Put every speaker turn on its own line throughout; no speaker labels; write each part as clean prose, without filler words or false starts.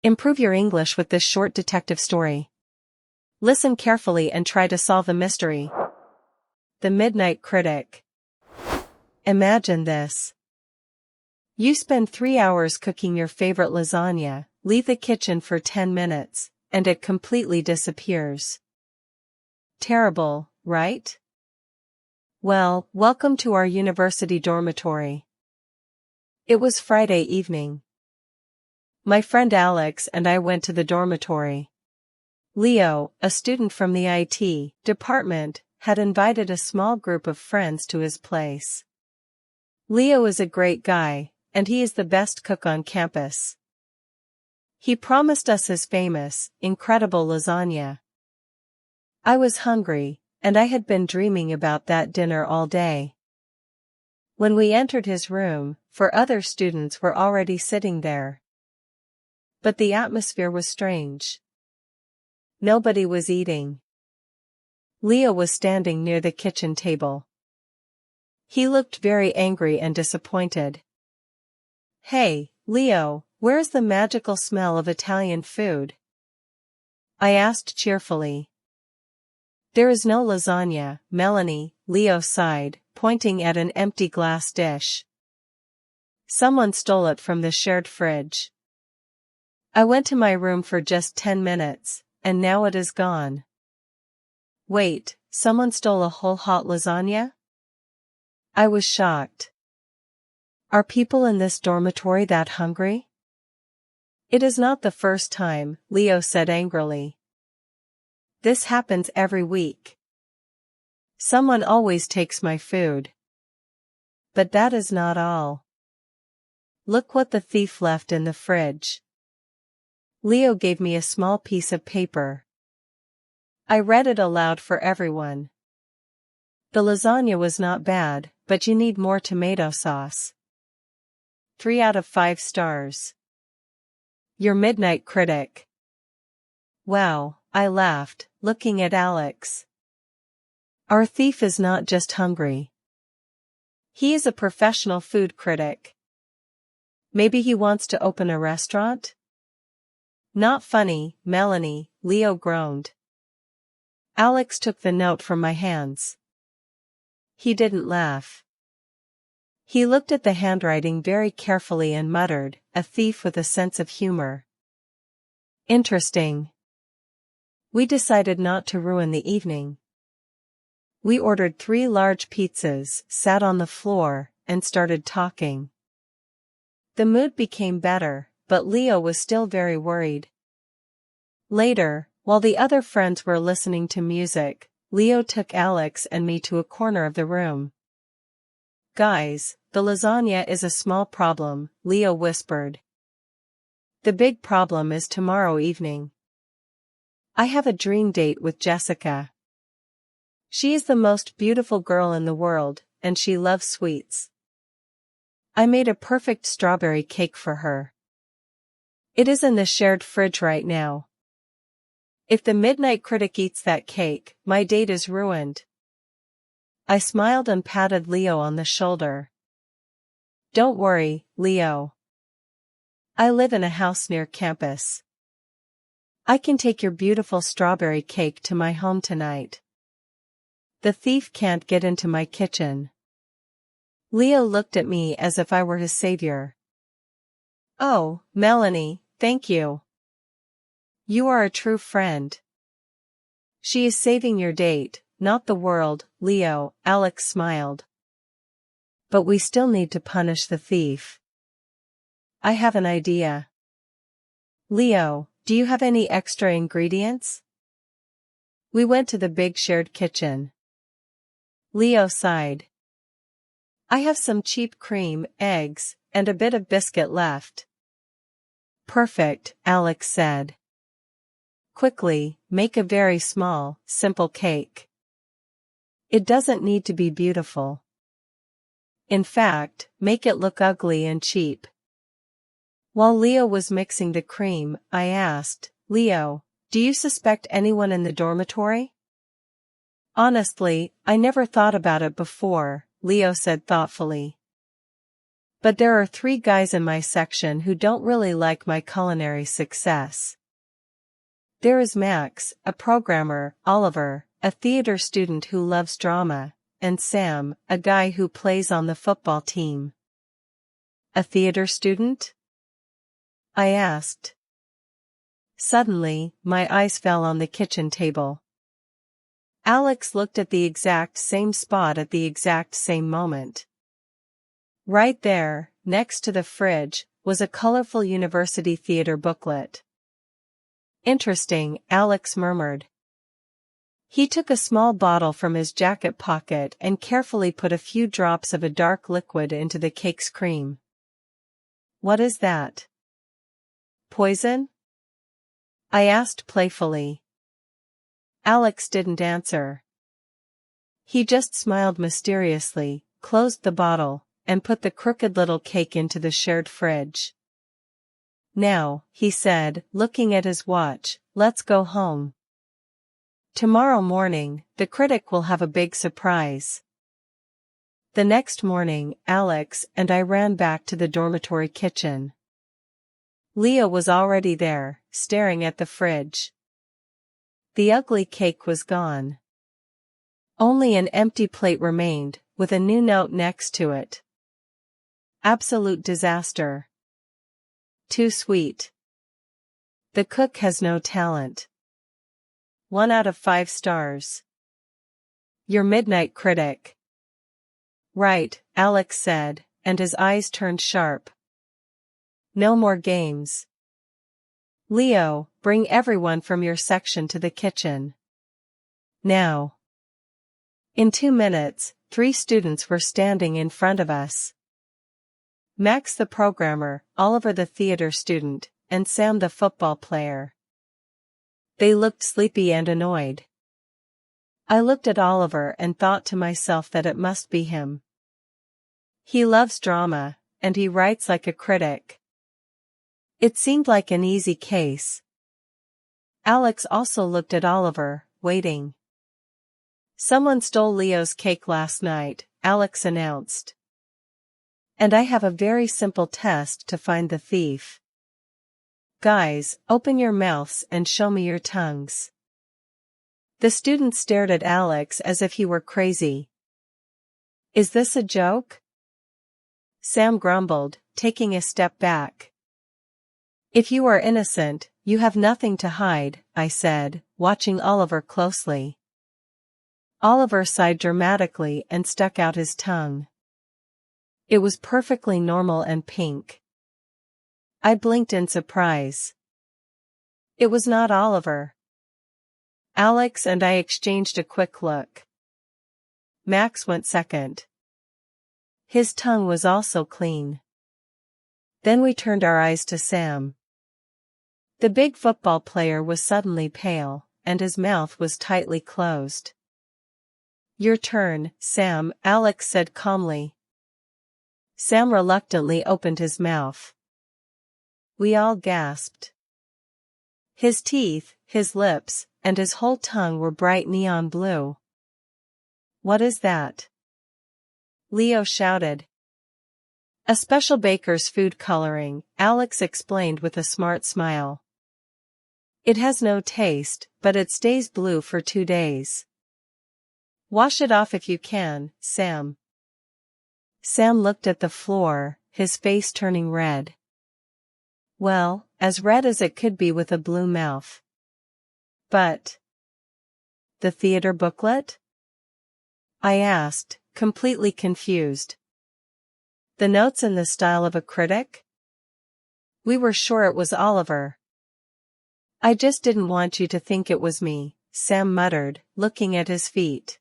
Improve your English with this short detective story. Listen carefully and try to solve the mystery. The Midnight Critic. Imagine this. You spend 3 hours cooking your favorite lasagna, leave the kitchen for 10 minutes, and it completely disappears. Terrible, right? Well, welcome to our university dormitory. It was Friday evening. My friend Alex and I went to the dormitory. Leo, a student from the IT department, had invited a small group of friends to his place. Leo is a great guy, and he is the best cook on campus. He promised us his famous, incredible lasagna. I was hungry, and I had been dreaming about that dinner all day. When we entered his room, 4 other students were already sitting there. But the atmosphere was strange. Nobody was eating. Leo was standing near the kitchen table. He looked very angry and disappointed. "Hey, Leo, where's the magical smell of Italian food?" I asked cheerfully. "There is no lasagna, Melanie," Leo sighed, pointing at an empty glass dish. "Someone stole it from the shared fridge. I went to my room for just 10 minutes, and now it is gone." "Wait, someone stole a whole hot lasagna?" I was shocked. Are people in this dormitory that hungry? "It is not the first time," Leo said angrily. "This happens every week. Someone always takes my food. But that is not all. Look what the thief left in the fridge." Leo gave me a small piece of paper. I read it aloud for everyone. "The lasagna was not bad, but you need more tomato sauce. 3 out of 5 stars. Your Midnight Critic." Wow, I laughed, looking at Alex. Our thief is not just hungry. He is a professional food critic. Maybe he wants to open a restaurant? "Not funny, Melanie," Leo groaned. Alex took the note from my hands. He didn't laugh. He looked at the handwriting very carefully and muttered, "A thief with a sense of humor. Interesting." We decided not to ruin the evening. We ordered 3 large pizzas, sat on the floor, and started talking. The mood became better, but Leo was still very worried. Later, while the other friends were listening to music, Leo took Alex and me to a corner of the room. "Guys, the lasagna is a small problem," Leo whispered. "The big problem is tomorrow evening. I have a dream date with Jessica. She is the most beautiful girl in the world, and she loves sweets. I made a perfect strawberry cake for her. It is in the shared fridge right now. If the Midnight Critic eats that cake, my date is ruined." I smiled and patted Leo on the shoulder. "Don't worry, Leo. I live in a house near campus. I can take your beautiful strawberry cake to my home tonight. The thief can't get into my kitchen." Leo looked at me as if I were his savior. "Oh, Melanie, thank you. You are a true friend." "She is saving your date, not the world, Leo," Alex smiled. "But we still need to punish the thief. I have an idea. Leo, do you have any extra ingredients?" We went to the big shared kitchen. Leo sighed. "I have some cheap cream, eggs, and a bit of biscuit left." "Perfect," Alex said. "Quickly, make a very small, simple cake. It doesn't need to be beautiful. In fact, make it look ugly and cheap." While Leo was mixing the cream, I asked, "Leo, do you suspect anyone in the dormitory?" "Honestly, I never thought about it before," Leo said thoughtfully. But there are 3 guys in my section who don't really like my culinary success. There is Max, a programmer, Oliver, a theater student who loves drama, and Sam, a guy who plays on the football team. A theater student? I asked. Suddenly, my eyes fell on the kitchen table. Alex looked at the exact same spot at the exact same moment. Right there, next to the fridge, was a colorful university theater booklet. Interesting, Alex murmured. He took a small bottle from his jacket pocket and carefully put a few drops of a dark liquid into the cake's cream. What is that? Poison? I asked playfully. Alex didn't answer. He just smiled mysteriously, closed the bottle, and put the crooked little cake into the shared fridge. Now, he said, looking at his watch, let's go home. Tomorrow morning, the critic will have a big surprise. The next morning, Alex and I ran back to the dormitory kitchen. Leo was already there, staring at the fridge. The ugly cake was gone. Only an empty plate remained, with a new note next to it. Absolute disaster. Too sweet. The cook has no talent. 1 out of 5 stars. Your Midnight Critic. Right, Alex said, and his eyes turned sharp. No more games. Leo, bring everyone from your section to the kitchen. Now. In 2 minutes, 3 students were standing in front of us. Max the programmer, Oliver the theater student, and Sam the football player. They looked sleepy and annoyed. I looked at Oliver and thought to myself that it must be him. He loves drama, and he writes like a critic. It seemed like an easy case. Alex also looked at Oliver, waiting. Someone stole Leo's cake last night, Alex announced. And I have a very simple test to find the thief. Guys, open your mouths and show me your tongues. The students stared at Alex as if he were crazy. Is this a joke? Sam grumbled, taking a step back. If you are innocent, you have nothing to hide, I said, watching Oliver closely. Oliver sighed dramatically and stuck out his tongue. It was perfectly normal and pink. I blinked in surprise. It was not Oliver. Alex and I exchanged a quick look. Max went second. His tongue was also clean. Then we turned our eyes to Sam. The big football player was suddenly pale, and his mouth was tightly closed. Your turn, Sam, Alex said calmly. Sam reluctantly opened his mouth. We all gasped. His teeth, his lips, and his whole tongue were bright neon blue. What is that? Leo shouted. A special baker's food coloring, Alex explained with a smart smile. It has no taste, but it stays blue for 2 days. Wash it off if you can, Sam. Sam looked at the floor, his face turning red. Well, as red as it could be with a blue mouth. But the theater booklet? I asked, completely confused. The notes in the style of a critic? We were sure it was Oliver. I just didn't want you to think it was me, Sam muttered, looking at his feet.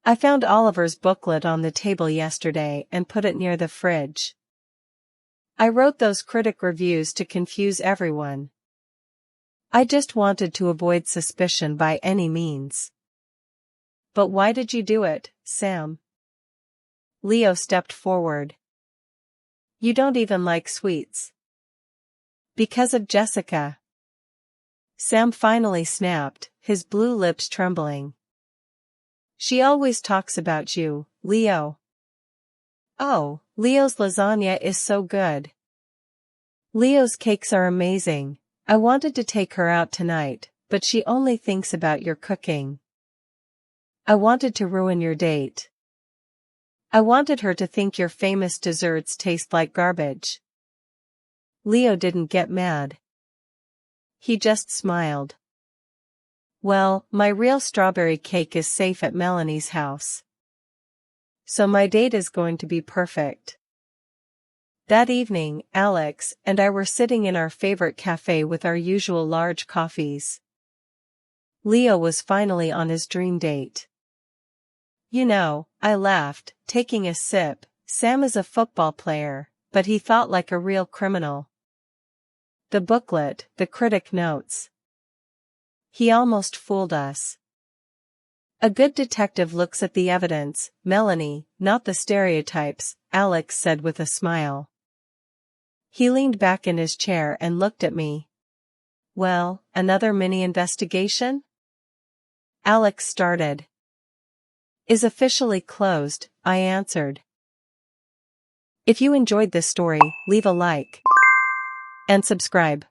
I found Oliver's booklet on the table yesterday and put it near the fridge. I wrote those critic reviews to confuse everyone. I just wanted to avoid suspicion by any means. But why did you do it, Sam? Leo stepped forward. You don't even like sweets. Because of Jessica. Sam finally snapped, his blue lips trembling. She always talks about you, Leo. Oh, Leo's lasagna is so good. Leo's cakes are amazing. I wanted to take her out tonight, but she only thinks about your cooking. I wanted to ruin your date. I wanted her to think your famous desserts taste like garbage. Leo didn't get mad. He just smiled. Well, my real strawberry cake is safe at Melanie's house. So my date is going to be perfect. That evening, Alex and I were sitting in our favorite cafe with our usual large coffees. Leo was finally on his dream date. You know, I laughed, taking a sip. Sam is a football player, but he thought like a real criminal. The booklet, the critic notes. He almost fooled us. A good detective looks at the evidence, Melanie, not the stereotypes, Alex said with a smile. He leaned back in his chair and looked at me. Well, another mini investigation? Alex started. Is officially closed, I answered. If you enjoyed this story, leave a like and subscribe.